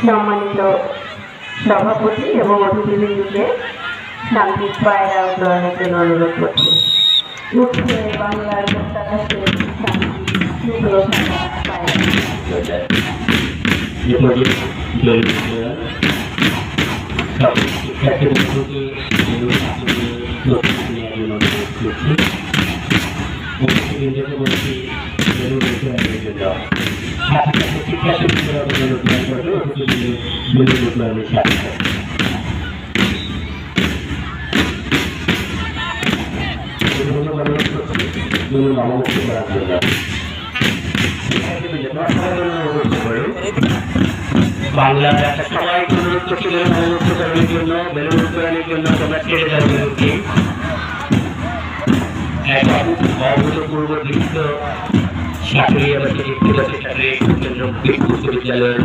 সম্মানিত সভাপতি এবং অতিথিবৃন্দকে শান্তির পায়রা উত্তোলনের জন্য অনুরোধ করছি। উঠছে বাংলার প্রত্যাকাশে বাংলার একটা সবাইকে অনুরোধ করছিলেন অনুরোধের জন্য বেলুন উত্তোলনের জন্য তোমরা ছেড়ে যাও বেলুনকে। এক অভূতপূর্ব দৃশ্য সাঁকড়িয়াবাসী কেন্দ্র বিশ্ববিদ্যালয়ের